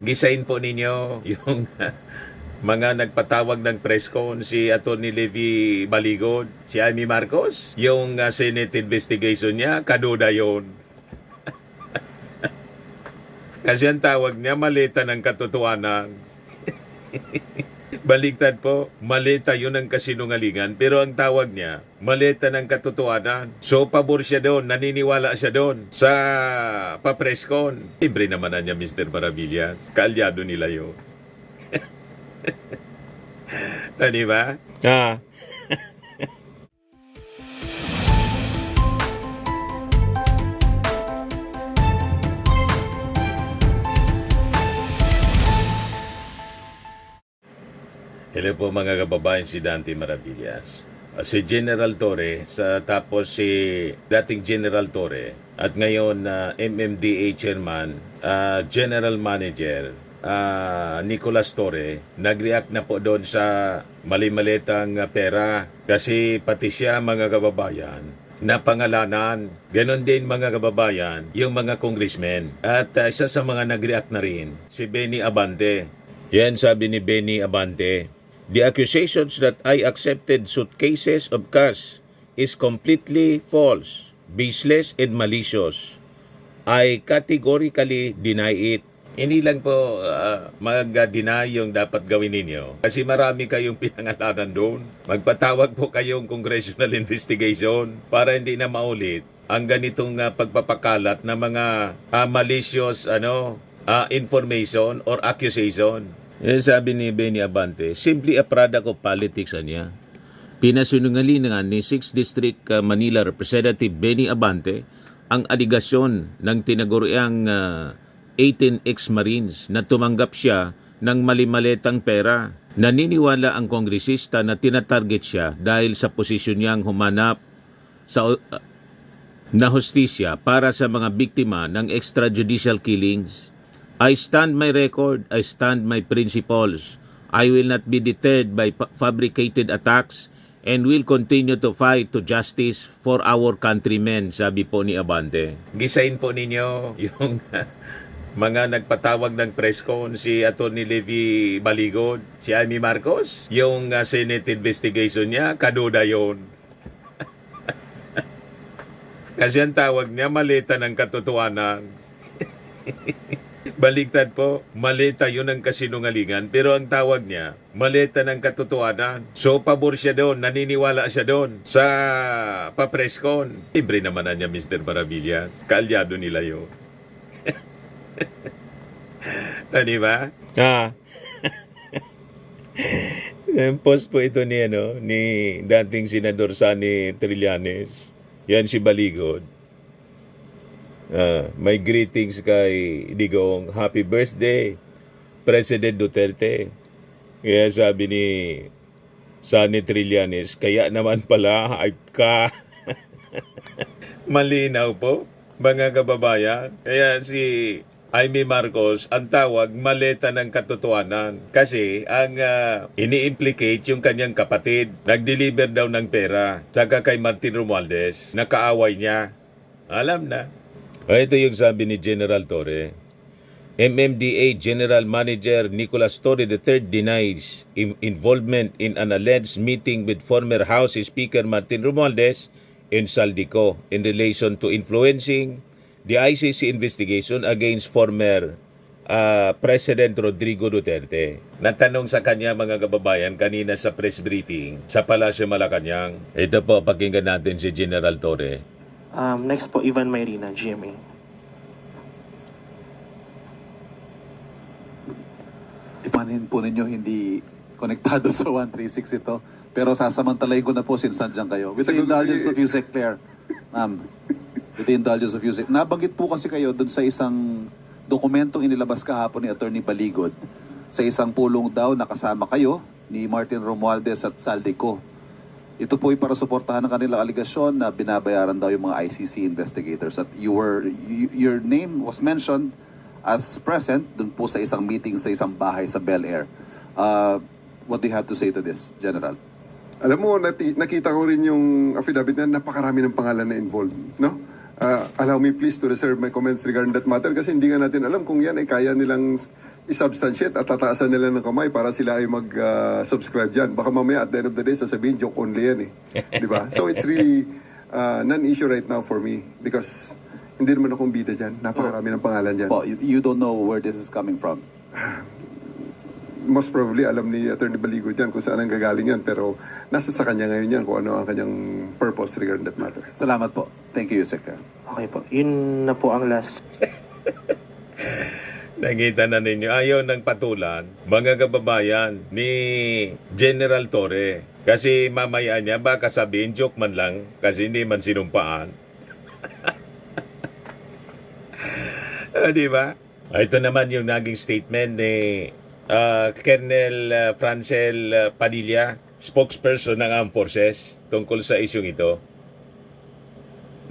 Gisain po ninyo yung mga nagpatawag ng press con, si Atty. Levi Baligod, si Amy Marcos, yung Senate investigation niya, kaduda yun. Kasi ang tawag niya, malita ng katotohanan. Baligtad po, malita yun ang kasinungalingan, pero ang tawag niya, malita ng katotohanan. So, pabor siya doon, naniniwala siya doon sa papreskon. Libre naman na niya, Mr. Maravillas. Kaalyado nila yun. Di ba? Ah. Hello po mga kababayan, si Dante Maravillas. Si General Torre, tapos si dating General Torre at ngayon MMDA Chairman, General Manager Nicolas Torre, nag-react na po doon sa mali-malitang pera kasi pati siya mga kababayan na pangalanan. Ganon din mga kababayan, yung mga congressmen. At isa sa mga nag-react na rin, si Benny Abante. Yan sabi ni Benny Abante, "The accusations that I accepted suitcases of cash is completely false, baseless, and malicious. I categorically deny it." Hindi lang po mag-deny yung dapat gawin ninyo. Kasi marami kayong pinangalanan doon. Magpatawag po kayong congressional investigation para hindi na maulit ang ganitong pagpapakalat na mga malicious information or accusation. Sabi ni Benny Abante, simply a product of politics niya. Pinasinungalingan ni 6th District Manila Representative Benny Abante ang aligasyon ng tinaguriang 18 ex-Marines na tumanggap siya ng malimaletang pera. Naniniwala ang kongresista na tinatarget siya dahil sa posisyon niyang humanap na hustisya para sa mga biktima ng extrajudicial killings. I stand my record, I stand my principles. I will not be deterred by fabricated attacks and will continue to fight to justice for our countrymen, sabi po ni Abante. Gisain po ninyo yung mga nagpatawag ng press con, si Atty. Levi Baligod, si Amy Marcos, yung Senate investigation niya, kaduda yun. Kasi ang tawag niya, malita ng katotohanan. Baligtad po, malita yun ang kasinungalingan, pero ang tawag niya, malita ng katotohanan. So, pabor siya doon, naniniwala siya doon sa papreskon. Libre naman na niya, Mr. Maravillas. Kaalyado nila yun. Di ba? Post po ito ni dating Senador Sani Trillanes. Yan si Baligod. May greetings kay Digong. Happy birthday, President Duterte. Kaya sabi ni Sani Trillanes, kaya naman pala hype ka. Malinaw po, mga kababayan. Kaya si Amy Marcos, ang tawag, maleta ng katotohanan. Kasi ang ini-implicate yung kanyang kapatid. Nag-deliver daw ng pera. Saka kay Martin Romualdez, nakaaway niya. Alam na. Ito yung sabi ni General Torre. MMDA General Manager Nicolas Torre III denies involvement in an alleged meeting with former House Speaker Martin Romualdez in Saldico in relation to influencing the ICC investigation against former President Rodrigo Duterte. Natanong sa kanya mga kababayan kanina sa press briefing sa Palasyo Malacanang. Ito po, pakinggan natin si General Torre. Next po, Ivan Mayrina, GMA. Ipanin po ninyo hindi konektado sa 136 ito. Pero sasamantalayin ko na po since nandiyan kayo. With the indulgence of Yusek Claire. Ma'am, with the indulgence of Yusek. Nabanggit po kasi kayo dun sa isang dokumentong inilabas kahapon ni Atty. Baligod. Sa isang pulong daw nakasama kayo ni Martin Romualdez at Saldico. Ito po ay para suportahan ng kanilang aligasyon na binabayaran daw yung mga ICC investigators. At your name was mentioned as present dun po sa isang meeting sa isang bahay sa Bel Air. What do you have to say to this, General? Alam mo, nakita ko rin yung affidavit na napakarami ng pangalan na involved, no? Allow me please to reserve my comments regarding that matter kasi hindi nga natin alam kung yan ay kaya nilang isubstantiate at tataasan nila ng kamay para sila ay mag-subscribe dyan. Baka mamaya at the end of the day, sasabihin, joke only yan eh. Di ba? So it's really non-issue right now for me because hindi naman akong bida dyan. Napakarami ng pangalan dyan. Po, you don't know where this is coming from. Most probably, alam ni Attorney Baligo dyan kung saan ang gagaling yan. Pero nasa sa kanya ngayon yan kung ano ang kanyang purpose regarding that matter. Salamat po. Thank you, Yusek. Okay po. Yun na po ang last. Nakita na ninyo, ayaw ng patulan, mga kababayan ni General Torre. Kasi mamaya niya, baka sabihin, joke man lang, kasi hindi man sinumpaan. Di ba? Ito naman yung naging statement ni Colonel Francel Padilla, spokesperson ng Armed Forces, tungkol sa isyong ito.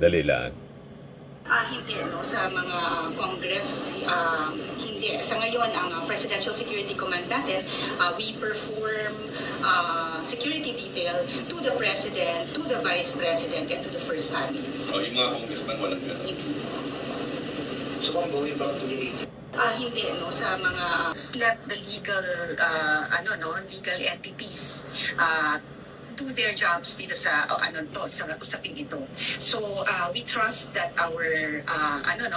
Dali lang. Hindi, no, sa mga Congress, hindi. Sa ngayon, ang Presidential Security Command natin, we perform security detail to the President, to the Vice President, and to the First Family. Yung mga congressman walang gano'n. Hindi. So, kung going back to the Hindi, no, sa mga let the legal, legal entities, do their jobs dito sa sa usaping ito. So we trust that our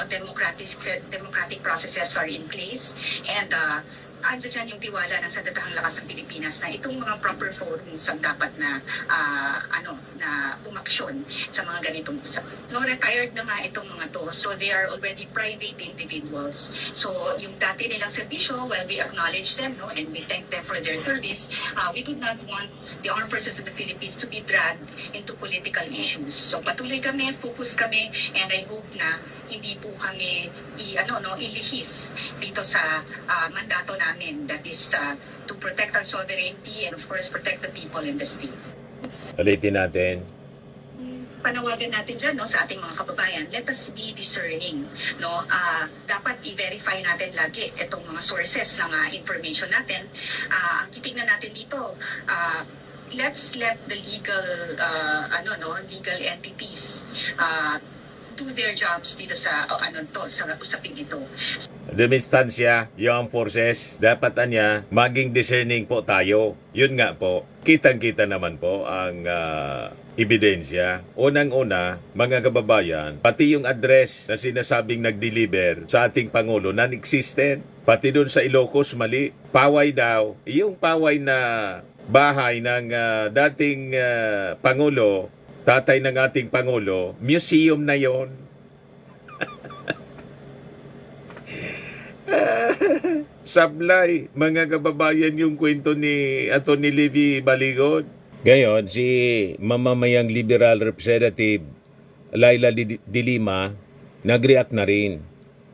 democratic processes are in place and ando dyan yung tiwala ng Sandatahang Lakas ng Pilipinas na itong mga proper forums ang dapat na na umaksyon sa mga ganitong usapan. So retired na nga itong mga to. So they are already private individuals. So yung dati nilang serbisyo, well, we acknowledge them, no, and we thank them for their service. We do not want the Armed Forces of the Philippines to be dragged into political issues. So patuloy kami, focus kami, and I hope na hindi po kami ilihis dito sa mandato namin, that is to protect our sovereignty and of course protect the people in the state. Ulitin natin. Panawagan natin dyan, no, sa ating mga kababayan, let us be discerning, no. Dapat i-verify natin lagi itong mga sources ng information natin. Ang titignan natin dito, let's let the legal legal entities do their jobs dito sa sa usaping ito. Dumistansya, yung forces, dapat niya maging discerning po tayo. Yun nga po, kitang-kita naman po ang ebidensya. Unang-una, mga kababayan, pati yung address na sinasabing nag-deliver sa ating Pangulo, non-existent. Pati dun sa Ilocos, mali. Paway daw. Yung paway na bahay ng dating Pangulo, tatay ng ating Pangulo, museum na yon. Sablay, mga kababayan, yung kwento ni Atty. Levy Baligod. Ngayon, si mamamayang liberal representative Laila de Lima nag-react na rin.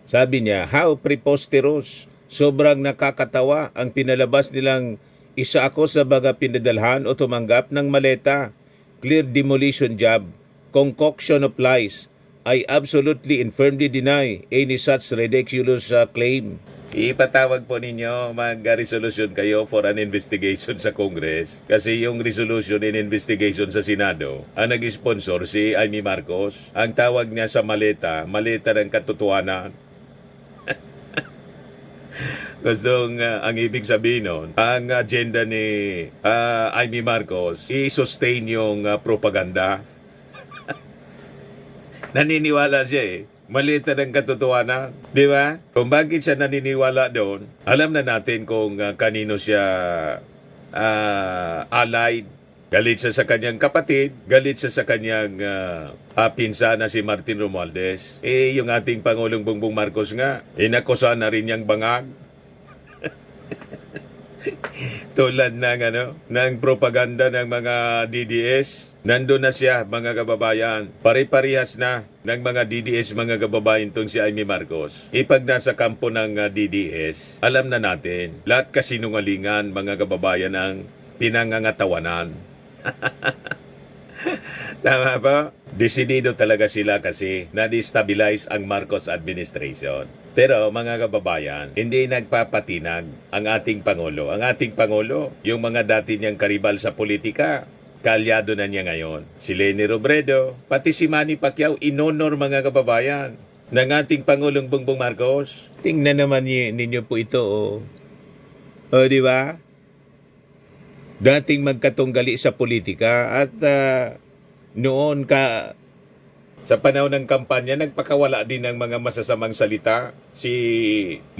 Sabi niya, how preposterous, sobrang nakakatawa ang pinalabas nilang isa ako sa mga pinadalhan o tumanggap ng maleta. Clear demolition job, concoction of lies. I absolutely and firmly deny any such ridiculous claim. Ipatawag po ninyo, mag-resolution kayo for an investigation sa Congress. Kasi yung resolution and investigation sa Senado, ang nag-sponsor si Amy Marcos. Ang tawag niya sa maleta ng katotohanan. Gustong ang ibig sabihin nun, ang agenda ni Amy Marcos, i-sustain yung propaganda. Naniniwala siya malita ng katotohanan. Di ba? Kung bakit siya naniniwala doon, alam na natin kung kanino siya allied. Galit siya sa kanyang kapatid, galit siya sa kanyang pinsan na si Martin Romualdez. Yung ating Pangulong Bongbong Marcos nga, inakusa na rin niyang bangag. Tulad ng propaganda ng mga DDS. Nandun na siya, mga kababayan. Pare-parehas na ng mga DDS, mga kababayan, tong si Amy Marcos. Ipag nasa kampo ng DDS, alam na natin, lahat kasinungalingan, mga kababayan, ang pinangangatawanan. Tama ba? Desidido talaga sila kasi na-destabilize ang Marcos administration. Pero mga kababayan, hindi nagpapatinag ang ating Pangulo. Ang ating Pangulo, yung mga dati niyang karibal sa politika, kalyado na niya ngayon. Si Leni Robredo, pati si Manny Pacquiao, inonor, mga kababayan. ng ating Pangulong Bongbong Marcos. Tingnan naman ninyo po ito. O di ba? Dating magkatunggali sa politika at noon sa panahon ng kampanya, nagpakawala din ng mga masasamang salita si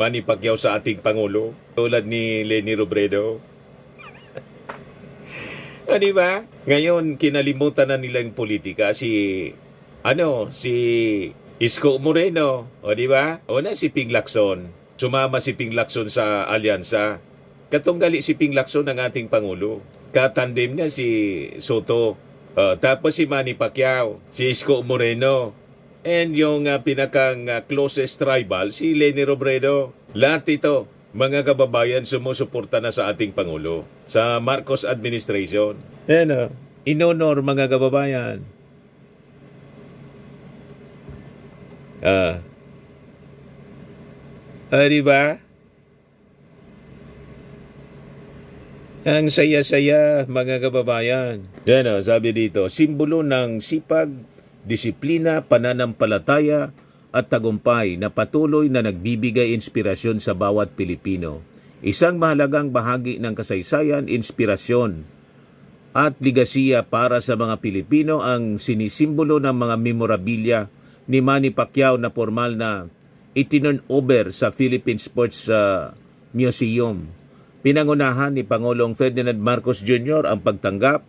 Manny Pacquiao sa ating Pangulo, tulad ni Leni Robredo. Di ba? Ngayon, kinalimutan na nila yung politika. Si Isko Moreno, di ba? Una si Ping Lacson. Sumama si Ping Lacson sa alyansa. Katunggali si Ping Lacson ng ating Pangulo. Katandem niya si Soto. Tapos si Manny Pacquiao, si Isko Moreno, and yung pinakang closest rival, si Leni Robredo. Lahat ito, mga kababayan, sumusuporta na sa ating Pangulo, sa Marcos administration. Inonor mga kababayan. Di ba? Ang saya-saya mga kababayan. Sabi dito, simbolo ng sipag, disiplina, pananampalataya at tagumpay na patuloy na nagbibigay inspirasyon sa bawat Pilipino. Isang mahalagang bahagi ng kasaysayan, inspirasyon at ligasiya para sa mga Pilipino ang sinisimbolo ng mga memorabilia ni Manny Pacquiao na formal na itinurn over sa Philippine Sports Museum. Pinangunahan ni Pangulong Ferdinand Marcos Jr. ang pagtanggap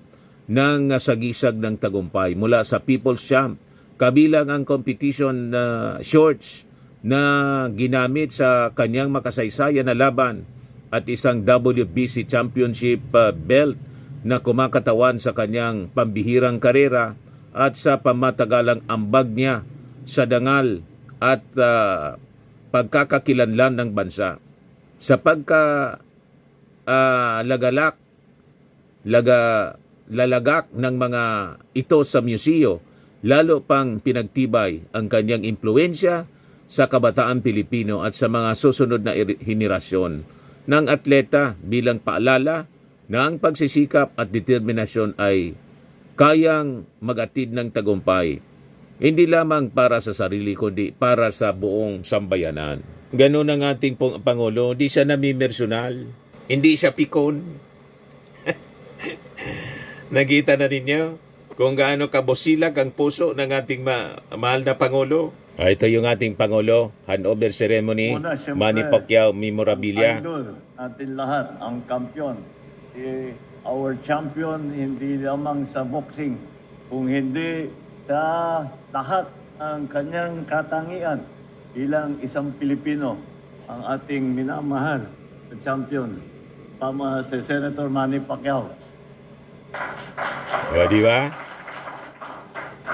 ng sagisag ng tagumpay mula sa People's Champ, kabilang ang competition shorts na ginamit sa kanyang makasaysayan na laban at isang WBC Championship belt na kumakatawan sa kanyang pambihirang karera at sa pamatagalang ambag niya sa dangal at pagkakakilanlan ng bansa. Sa lalagak ng mga ito sa museo, lalo pang pinagtibay ang kanyang impluensya sa kabataan Pilipino at sa mga susunod na henerasyon ng atleta, bilang paalala na ang pagsisikap at determinasyon ay kayang magatid ng tagumpay, hindi lamang para sa sarili kundi para sa buong sambayanan. Ganun ang ating Pangulo, hindi siya namimersonal, hindi siya pikon. Nakita na ninyo kung gaano kabosilag ang puso ng ating mahal na Pangulo. Ito yung ating Pangulo, handover ceremony, Muna, siyempre, Manny Pacquiao memorabilia. Idol natin lahat, ang kampiyon. Our champion, hindi lamang sa boxing, kung hindi sa lahat ng kanyang katangian bilang isang Pilipino, ang ating minamahal na champion, tama si Senator Manny Pacquiao. Di ba?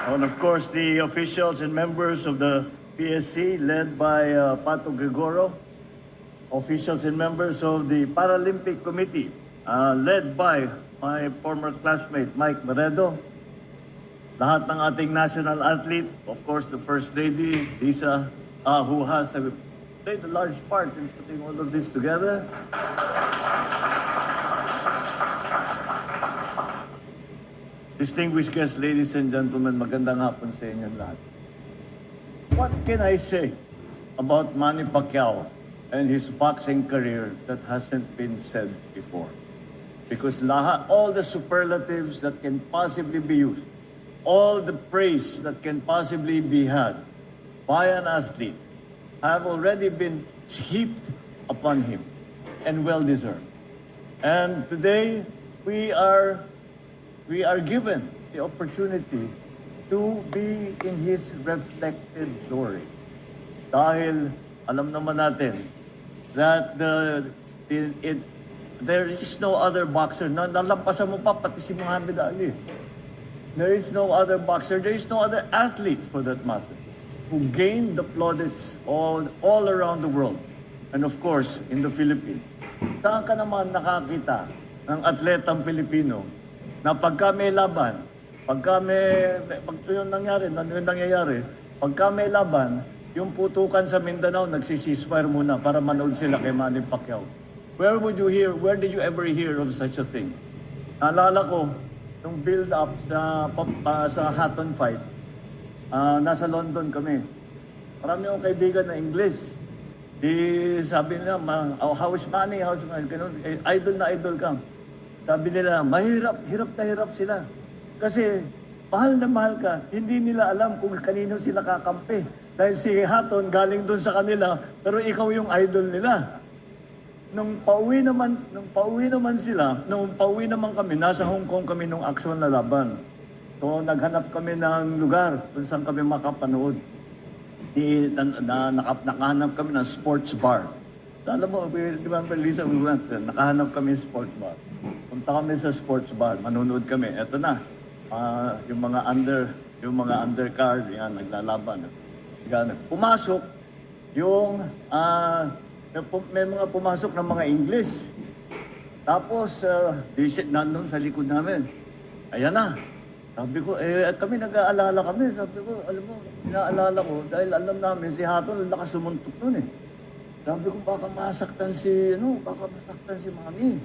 And of course, the officials and members of the PSC led by Pato Gregoro, officials and members of the Paralympic Committee led by my former classmate Mike Maredo, lahat ng ating national athlete, of course the First Lady, Lisa, who has played a large part in putting all of this together. Distinguished guests, ladies and gentlemen, magandang hapon sa inyo lahat. What can I say about Manny Pacquiao and his boxing career that hasn't been said before? Because all the superlatives that can possibly be used, all the praise that can possibly be had by an athlete have already been heaped upon him and well-deserved. And today, we are given the opportunity to be in his reflected glory. Dahil alam naman natin that there is no other boxer na nalampasan mo pa pati si Muhammad Ali. There is no other boxer, there is no other athlete for that matter, who gained the plaudits all around the world. And of course, in the Philippines. Saan ka naman nakakita ng atletang Pilipino na pagka may laban, pagka yung nangyayari, pagka may laban, yung putukan sa Mindanao, nagsisisfire muna para manood sila kay Manny Pacquiao. Where did you ever hear of such a thing? Naalala ko, yung build-up sa Hatton fight, nasa London kami. Marami akong kaibigan na English. Sabi nila, how's money, how's money, ganun, idol na idol ka. Sabi nila, hirap na hirap sila. Kasi, mahal na mahal ka, hindi nila alam kung kanino sila kakampi. Dahil si Hatton galing doon sa kanila, pero ikaw yung idol nila. Nung pauwi naman kami, nasa Hong Kong kami nung aksyon na laban. So, naghanap kami ng lugar kung saan kami makapanood. Nakahanap kami ng sports bar. Alam mo, remember Lisa, we went there. Nakahanap kami ng sports bar. Punta kami sa sports bar, manonood kami. Eto na, yung mga undercard, yan, naglalaban. Yan. Pumasok, may mga pumasok ng mga English. Tapos, nandun sa likod namin. Ayan na. Sabi ko, kami nag-aalala kami. Sabi ko, alam mo, inaalala ko, dahil alam namin, si Hatton, lakas sumuntok nun eh. Sabi ko, baka masaktan si Mami.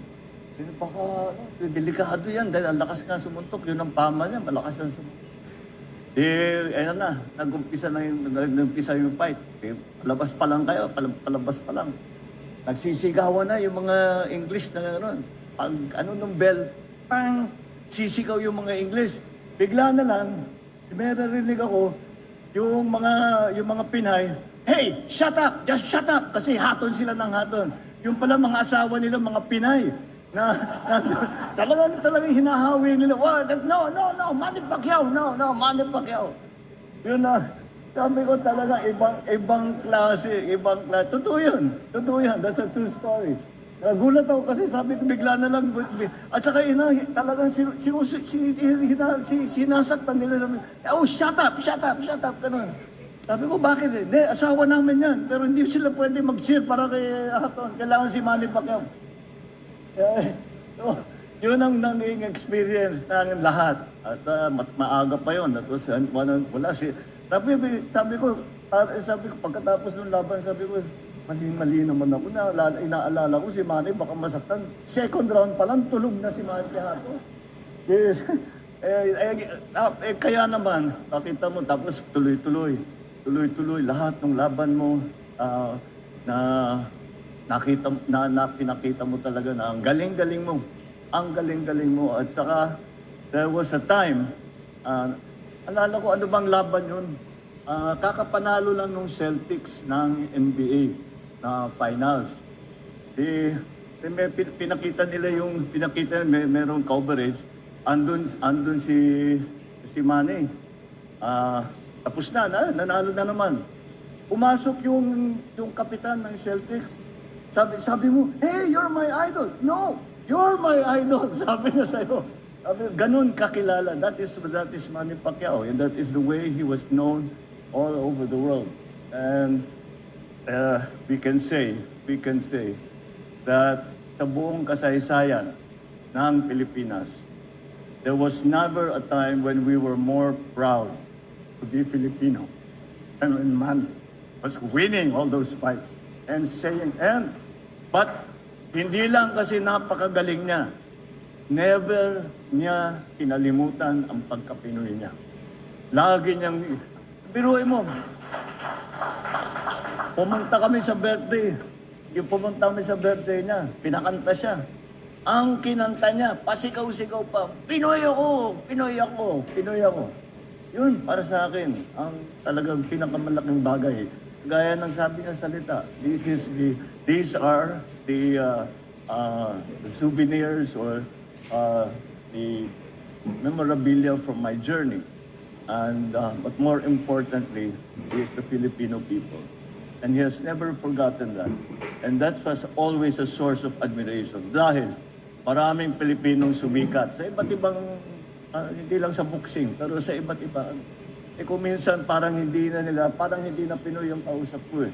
Baka, delikado yan, dahil ang lakas nga sumuntok, yun ang pama niya, malakas ang sumuntok. Ayan na, nag-umpisa yung fight. Palabas pa lang kayo, palabas pa lang. Nagsisigawan na yung mga English na gano'n. Pag nung bell, pang, sisigaw yung mga English. Bigla na lang, may narinig ako, yung mga Pinay, hey, shut up! Just shut up! Kasi Hatton sila ng Hatton. Yung pala mga asawa nila, mga Pinay, na talagang hinahawi nila. No, Manny Pacquiao, no, Manny Pacquiao. Yun na, sabi ko talaga, ibang klase. Totoo yan, that's a true story. Nagulat ako kasi sabi ko bigla na lang. At saka talagang sinasaktan nila namin. Oh, shut up, ganun. Sabi ko, bakit eh? Hindi, asawa namin yan. Pero hindi sila pwede mag-cheer para kay Hatton. Kailangan si Manny Pacquiao. So, yun ang nanging experience ng lahat. At maaga pa yun. That was, wala si... Sabi ko, pagkatapos ng laban, sabi ko, mali naman ako na inaalala ko si Manny baka masaktan. Second round pa lang, tulog na si Manny Hatton. Yes. Kaya naman, nakita mo, tapos tuloy-tuloy, lahat ng laban mo, pinakita mo talaga na ang galing-galing mo. At saka, there was a time, alala ko ano bang laban yun? Kakapanalo lang nung Celtics ng NBA na finals. Pinakita nila merong coverage. Andun si Manny. Tapos nanalo na naman. Pumasok yung kapitan ng Celtics. Sabi mo, hey, you're my idol. No, you're my idol. Sabi niya sa'yo. Ganun kakilala. That is Manny Pacquiao. And that is the way he was known all over the world. And we can say that sa buong kasaysayan ng Pilipinas, there was never a time when we were more proud to be Filipino than when Manny was winning all those fights but hindi lang kasi napakagaling niya, never niya kinalimutan ang pagka-Pinoy niya. Lagi niyang, biruin mo, pumunta kami sa birthday niya, pinakanta siya. Ang kinanta niya, pasigaw-sigaw pa, Pinoy ako. Yun, para sa akin, ang talagang pinakamalaking bagay. Gaya ng sabi niya salita, these are the souvenirs or the memorabilia from my journey. And but more importantly, he is the Filipino people. And he has never forgotten that. And that was always a source of admiration. Dahil maraming Pilipinong sumikat sa iba't ibang, hindi lang sa boxing, pero sa iba't iba. Kung minsan parang hindi na Pinoy ang kausap ko eh.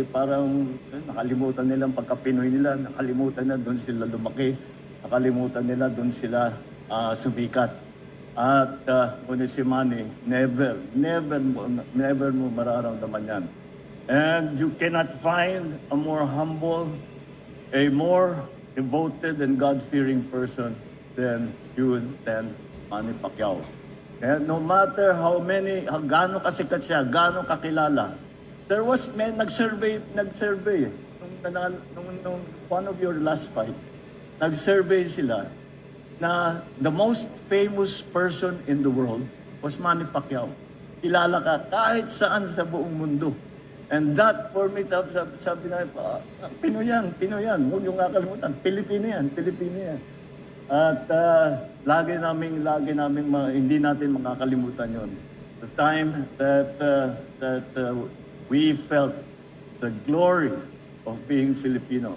Parang nakalimutan nila ang pagka-Pinoy nila, nakalimutan na doon sila lumaki, nakalimutan nila doon sila sumikat. At ngunit si Manny, never mo mararamdaman yan. And you cannot find a more humble, a more devoted and God-fearing person than Manny Pacquiao. No matter how gaano kasikat siya, gaano kakilala, there was, nag-survey, nung one of your last fights, nag-survey sila na the most famous person in the world was Manny Pacquiao. Kilala ka kahit saan sa buong mundo. And that for me, sabi na, Pinoy yan, huwag yung kakalimutan, Pilipino yan. At lagi namin hindi natin makakalimutan yon. The time that we felt the glory of being Filipino.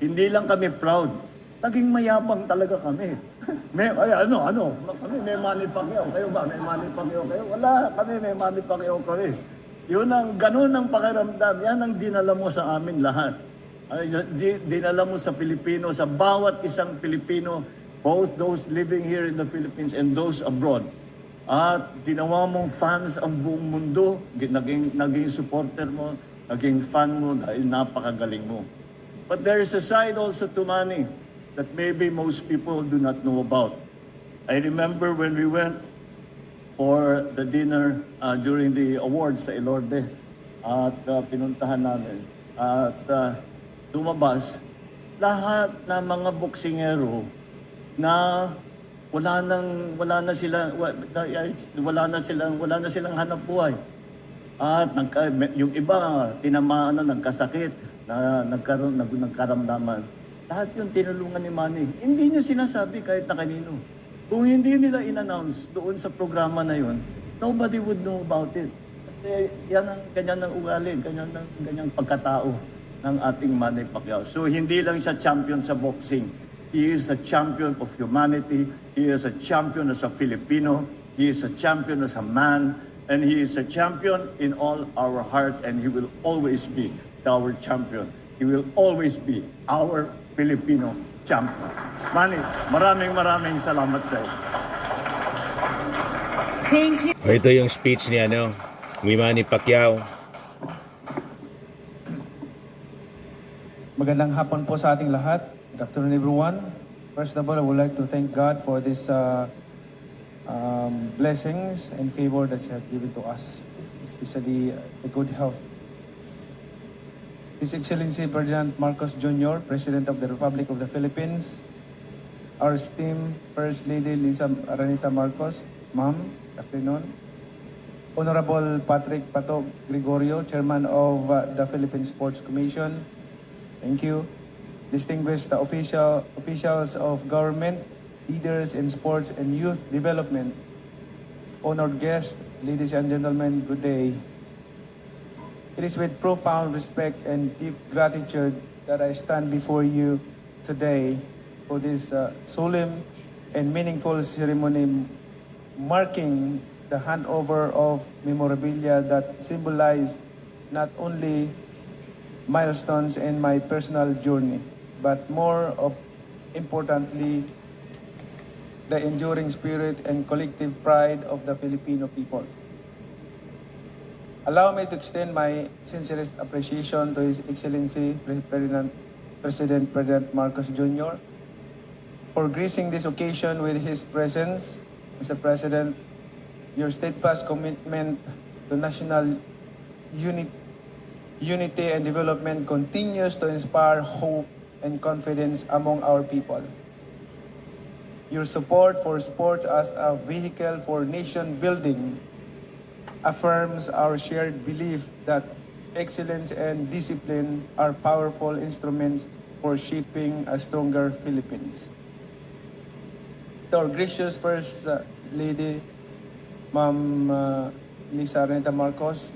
Hindi lang kami proud, naging mayabang talaga kami. Kami may Manny Pacquiao. Kayo ba? May Manny Pacquiao kayo? Wala, kami may Manny Pacquiao kami. Ganun ang pakiramdam. Yan ang dinala mo sa amin lahat. Dinala mo sa Pilipino, sa bawat isang Pilipino, both those living here in the Philippines and those abroad. At ginawa mong fans ang buong mundo, naging supporter mo, naging fan mo dahil napakagaling mo. But there is a side also to Manny that maybe most people do not know about. I remember when we went for the dinner during the awards sa Ilorde at pinuntahan namin. At lumabas, lahat ng mga boksingero na wala na silang hanap buhay. At yung iba tinamaan na nagkasakit, na nagkaramdaman. Lahat yung tinulungan ni Manny. Hindi niya sinasabi kahit na kanino. Kung hindi nila in-announce doon sa programa na yun, nobody would know about it. At yan ang ganyan ng ugali, ganyang pagkatao ng ating Manny Pacquiao. So hindi lang siya champion sa boxing. He is a champion of humanity. He is a champion as a Filipino. He is a champion as a man. And he is a champion in all our hearts, and he will always be our champion. He will always be our Filipino champion. Manny, maraming salamat sa iyo. Thank you. Ito yung speech ni Manny Pacquiao. Magandang hapon po sa ating lahat. Good afternoon, everyone. First of all, I would like to thank God for this blessings and favor that He has given to us, especially the good health. His Excellency Ferdinand Marcos Jr., President of the Republic of the Philippines, our esteemed First Lady Lisa Araneta Marcos, Ma'am, good afternoon. Honorable Patrick Pato Gregorio, Chairman of the Philippine Sports Commission, thank you. Distinguished officials of government, leaders in sports and youth development, honored guests, ladies and gentlemen, good day. It is with profound respect and deep gratitude that I stand before you today for this solemn and meaningful ceremony marking the handover of memorabilia that symbolize not only milestones in my personal journey, but more importantly, the enduring spirit and collective pride of the Filipino people. Allow me to extend my sincerest appreciation to His Excellency President Ferdinand Marcos Jr. for gracing this occasion with his presence. Mr. President, your steadfast commitment to national unity and development continues to inspire hope and confidence among our people. Your support for sports as a vehicle for nation building affirms our shared belief that excellence and discipline are powerful instruments for shaping a stronger Philippines. To our gracious First Lady, Ma'am Lisa Araneta Marcos,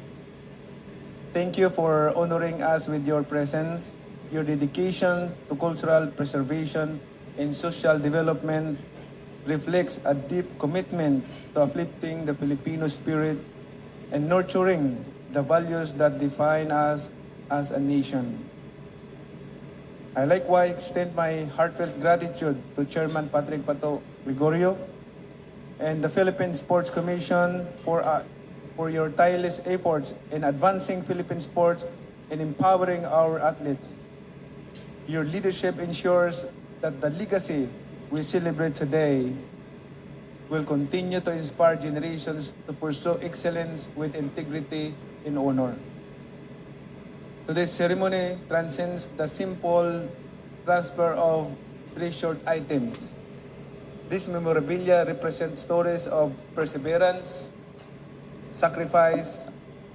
thank you for honoring us with your presence. Your dedication to cultural preservation and social development reflects a deep commitment to uplifting the Filipino spirit and nurturing the values that define us as a nation. I likewise extend my heartfelt gratitude to Chairman Patrick Pato Gregorio and the Philippine Sports Commission for your tireless efforts in advancing Philippine sports and empowering our athletes. Your leadership ensures that the legacy we celebrate today will continue to inspire generations to pursue excellence with integrity and honor. Today's ceremony transcends the simple transfer of treasured items. This memorabilia represents stories of perseverance, sacrifice,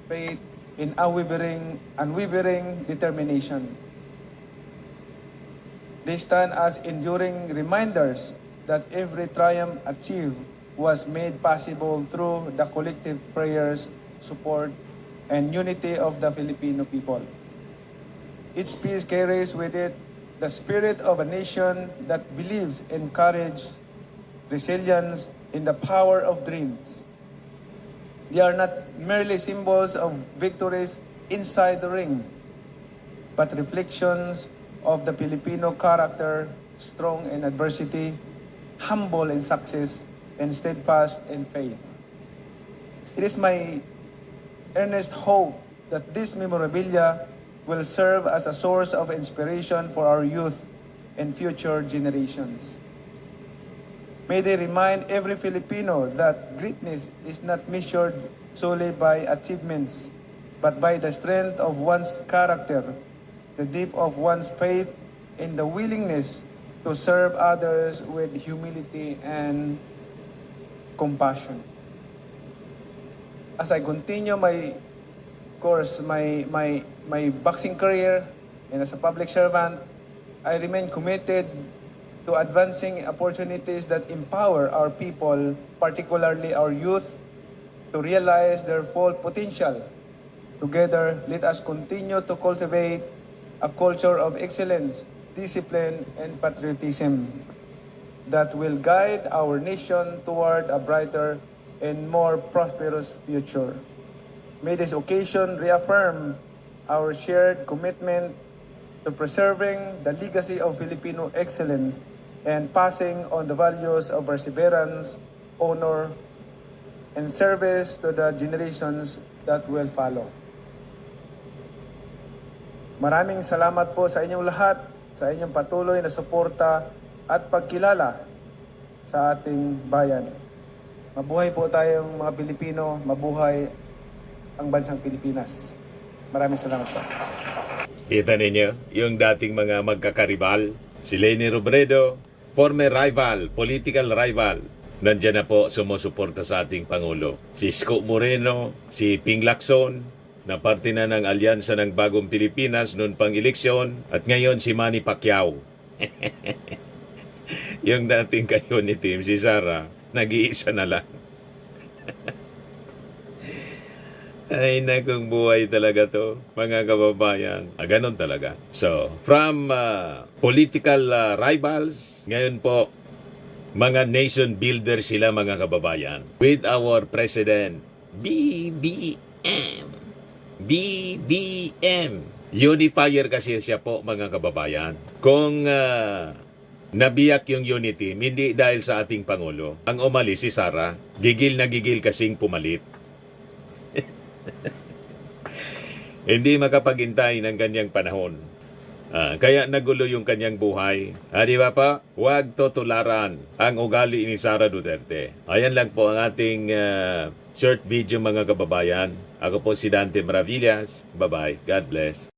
faith, and unwavering determination. They stand as enduring reminders that every triumph achieved was made possible through the collective prayers, support, and unity of the Filipino people. Each piece carries with it the spirit of a nation that believes in courage, resilience, in the power of dreams. They are not merely symbols of victories inside the ring, but reflections of the Filipino character, strong in adversity, humble in success, and steadfast in faith. It is my earnest hope that this memorabilia will serve as a source of inspiration for our youth and future generations. May they remind every Filipino that greatness is not measured solely by achievements, but by the strength of one's character, the depth of one's faith, and the willingness to serve others with humility and compassion. As I continue my boxing career and as a public servant, I remain committed to advancing opportunities that empower our people, particularly our youth, to realize their full potential. Together, let us continue to cultivate a culture of excellence, discipline, and patriotism that will guide our nation toward a brighter and more prosperous future. May this occasion reaffirm our shared commitment to preserving the legacy of Filipino excellence and passing on the values of perseverance, honor, and service to the generations that will follow. Maraming salamat po sa inyong lahat, sa inyong patuloy na suporta at pagkilala sa ating bayan. Mabuhay po tayong mga Pilipino, mabuhay ang bansang Pilipinas. Maraming salamat po. Kita ninyo, yung dating mga magkakaribal, si Leni Robredo, former rival, political rival, nandiyan na po sumusuporta sa ating Pangulo. Si Isko Moreno, si Ping Lacson, na parte na ng alyansa ng Bagong Pilipinas noon pang eleksyon, at ngayon si Manny Pacquiao. Yung dating kayo ni Team, si Sara, nag-iisa na lang. Ay, nakong buhay talaga to, mga kababayan. Ganon talaga. So, from political rivals, ngayon po, mga nation builders sila, mga kababayan. With our President, BBM. BBM. Unifier kasi siya po, mga kababayan. Kung nabiyak yung unity, hindi dahil sa ating Pangulo. Ang umalis si Sara, gigil na gigil kasing pumalit. Hindi makapaghintay ng kanyang panahon. Kaya nagulo yung kanyang buhay. Di ba pa? Huwag tutularan ang ugali ni Sara Duterte. Ayan lang po ang ating short video, mga kababayan. Ako po si Dante Maravillas. Bye-bye. God bless.